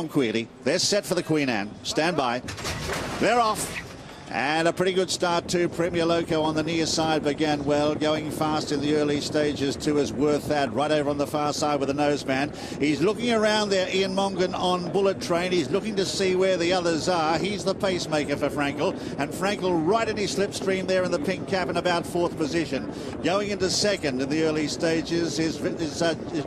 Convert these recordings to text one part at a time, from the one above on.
Queerly. They're set for the Queen Anne. Stand by. They're off. And a pretty good start too. Premier Loco on the near side began well, going fast in the early stages too as Worth That right over on the far side with the noseman. He's looking around there, Ian Mongan on Bullet Train. He's looking to see where the others are. He's the pacemaker for Frankel, and Frankel right in his slipstream there in the pink cap in about fourth position. Going into second in the early stages is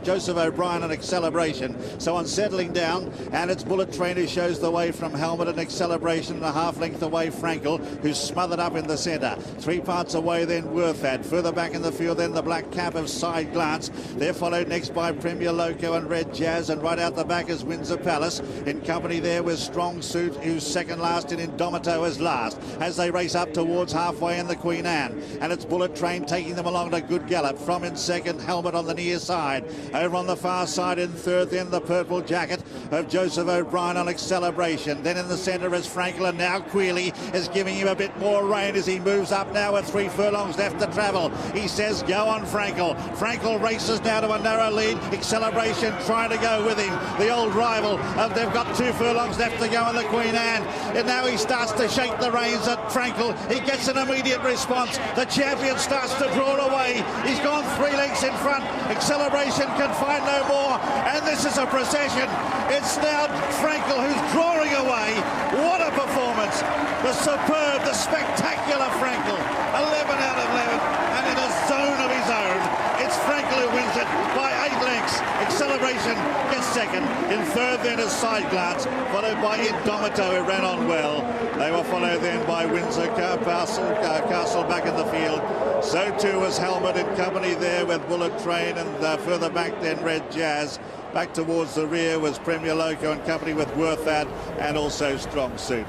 Joseph O'Brien on Acceleration. So on settling down, and it's Bullet Train who shows the way from Helmet and Acceleration, and a half length away Frankel, who's smothered up in the centre. 3 parts away then Worth That. Further back in the field then the black cap of Side Glance. They're followed next by Premier Loco and Red Jazz, and right out the back is Windsor Palace. In company there with Strong Suit, who's second last, and Indomito is last as they race up towards halfway in the Queen Anne. And it's Bullet Train taking them along at a good gallop. From in second, Helmet on the near side. Over on the far side in third then the purple jacket of Joseph O'Brien on Acceleration. Then in the centre is Frankel, and now Queerly is giving him a bit more rein as he moves up now with 3 furlongs left to travel. He says, go on, Frankel. Frankel races now to a narrow lead. Acceleration trying to go with him. The old rival. They've got 2 furlongs left to go in the Queen Anne. And now he starts to shake the reins at Frankel. He gets an immediate response. The champion starts to draw away. He's gone 3 lengths in front. Acceleration can find no more. And this is a procession. It's now Frankel who's drawing away. What a performance. The superb, the spectacular Frankel. 11 out of 11, and in a zone of his own. It's Frankel who wins it by 8 lengths. Acceleration gets second. In third then is Side Glance, followed by Indomito, who ran on well. They were followed then by Windsor Castle back in the field. So too was Helmet in company there with Bullet Train, and further back then Red Jazz. Back towards the rear was Premier Loco in company with Worth That and also Strong Suit.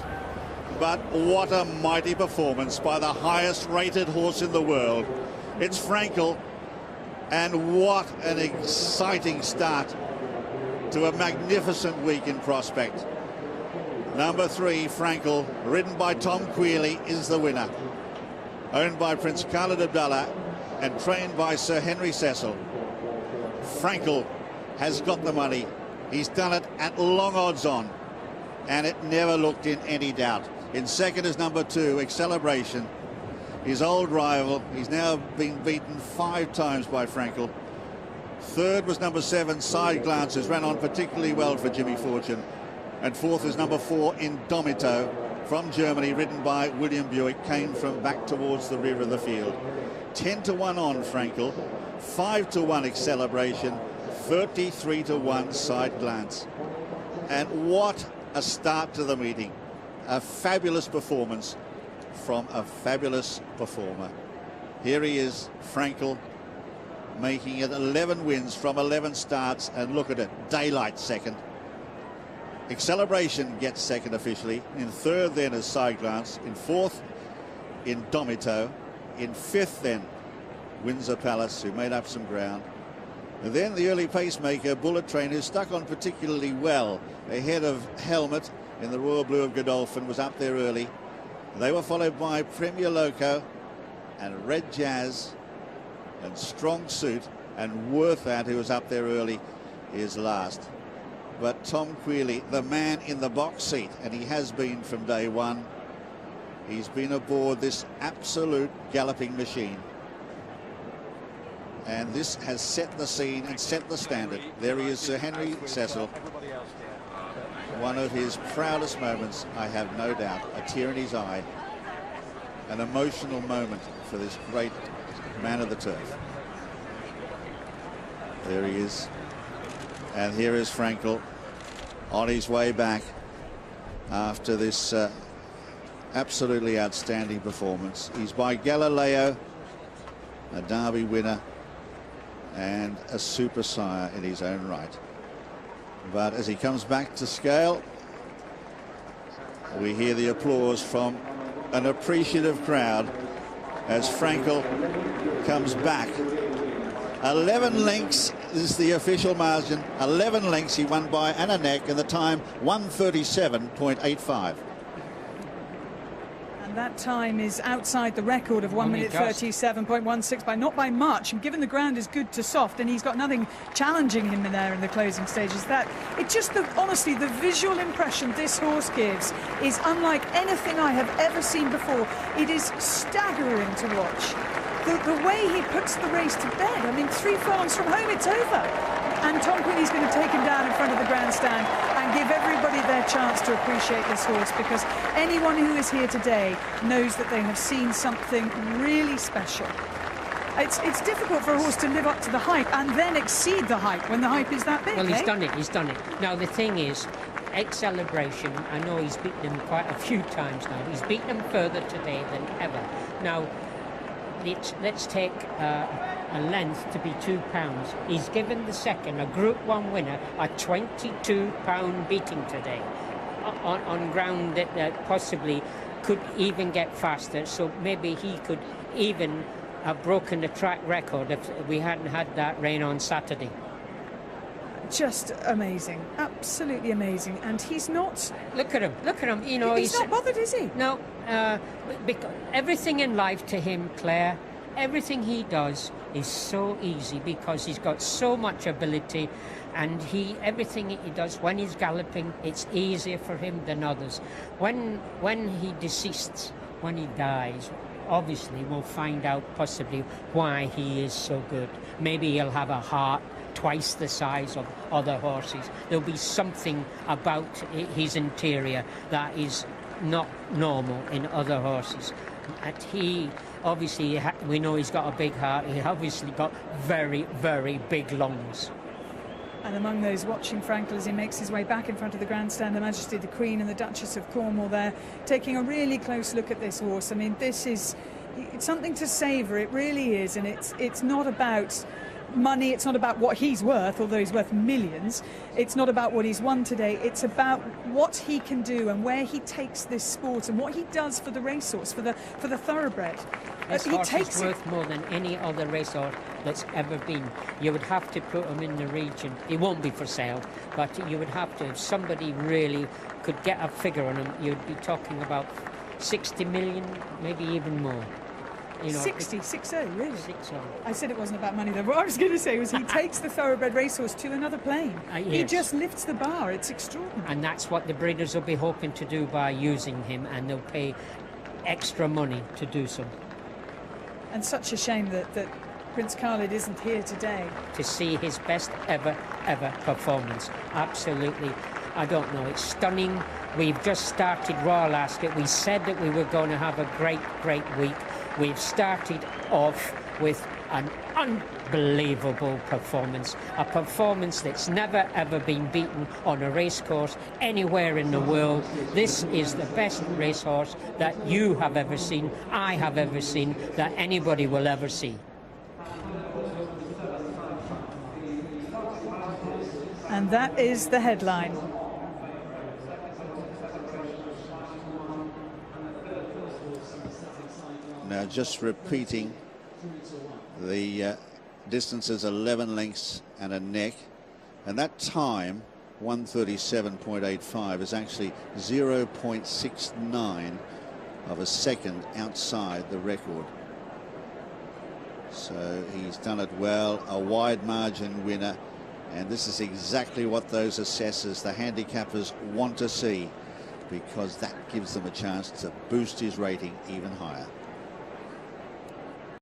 But what a mighty performance by the highest rated horse in the world. It's Frankel, and what an exciting start to a magnificent week in prospect. Number 3, Frankel, ridden by Tom Queerly, is the winner. Owned by Prince Khalid Abdullah and trained by Sir Henry Cecil. Frankel has got the money. He's done it at long odds on, and it never looked in any doubt. In second is number 2, Acceleration, his old rival. He's now been beaten 5 times by Frankel. Third was number 7, Side Glance, who's ran on particularly well for Jimmy Fortune. And fourth is number 4, Indomito, from Germany, ridden by William Buick, came from back towards the rear of the field. 10-1 on Frankel, 5-1 Acceleration, 33-1 Side Glance. And what a start to the meeting. A fabulous performance from a fabulous performer. Here he is, Frankel, making it 11 wins from 11 starts, and look at it, Daylight second. Acceleration gets second officially. In third then is Side Glance. In fourth, Indomito. In fifth then, Windsor Palace, who made up some ground. And then the early pacemaker, Bullet Train, who stuck on particularly well ahead of Helmet in the Royal Blue of Godolphin, was up there early. They were followed by Premier Loco and Red Jazz and Strong Suit, and Worth That, who was up there early, is last. But Tom Queerly, the man in the box seat, and he has been from day one. He's been aboard this absolute galloping machine. And this has set the scene and set the standard. There he is, Sir Henry Cecil. One of his proudest moments, I have no doubt. A tear in his eye. An emotional moment for this great man of the turf. There he is. And here is Frankel on his way back after this absolutely outstanding performance. He's by Galileo, a Derby winner and a super sire in his own right. But as he comes back to scale, we hear the applause from an appreciative crowd as Frankel comes back. 11 lengths is the official margin. 11 lengths he won by and a neck, and the time 1:37.85. That time is outside the record of 1 minute 37.16, by not by much, and given the ground is good to soft and he's got nothing challenging him in there in the closing stages, that it just, honestly, the visual impression this horse gives is unlike anything I have ever seen before. It is staggering to watch. The way he puts the race to bed, I mean, 3 furlongs from home, it's over. And Tom Quinny's going to take him down in front of the grandstand and give everybody their chance to appreciate this horse, because anyone who is here today knows that they have seen something really special. It's difficult for a horse to live up to the hype and then exceed the hype when the hype is that big. Well, he's done it. Now, the thing is, Celebration, I know he's beaten him quite a few times now. He's beaten him further today than ever. Now, let's take a length to be £2. He's given the second, a Group 1 winner, a £22 beating today on ground that possibly could even get faster. So maybe he could even have broken the track record if we hadn't had that rain on Saturday. Just amazing, absolutely amazing. And he's not... Look at him, you know... He's not bothered, is he? No, because everything in life to him, Claire, everything he does is so easy because he's got so much ability, and everything he does when he's galloping, it's easier for him than others. When he deceases, when he dies, obviously we'll find out possibly why he is so good. Maybe he'll have a heart twice the size of other horses. There'll be something about his interior that is not normal in other horses. And he obviously, we know he's got a big heart. He obviously got very, very big lungs. And among those watching Frankel as he makes his way back in front of the grandstand, Her Majesty the Queen and the Duchess of Cornwall there, taking a really close look at this horse. I mean, it's something to savour, it really is, and it's not about money, it's not about what he's worth, although he's worth millions. It's not about what he's won today, it's about what he can do and where he takes this sport and what he does for the racehorse, for the thoroughbred. This horse is worth more than any other racehorse that's ever been. You would have to put him in the region. He won't be for sale, but you would have to, if somebody really could get a figure on him, you'd be talking about 60 million, maybe even more. You know, 60, really? 60. I said it wasn't about money though. What I was going to say was he takes the thoroughbred racehorse to another plane. Yes. He just lifts the bar. It's extraordinary. And that's what the breeders will be hoping to do by using him, and they'll pay extra money to do so. And such a shame that Prince Khalid isn't here today. To see his best ever performance. Absolutely. I don't know. It's stunning. We've just started Royal Ascot. We said that we were going to have a great week. We've started off with an unbelievable performance, a performance that's never ever been beaten on a racecourse anywhere in the world. This is the best racehorse that you have ever seen, I have ever seen, that anybody will ever see. And that is the headline. Now, just repeating, the distance is 11 lengths and a neck, and that time, 1:37.85, is actually 0.69 of a second outside the record. So he's done it well, a wide margin winner, and this is exactly what those assessors, the handicappers, want to see, because that gives them a chance to boost his rating even higher.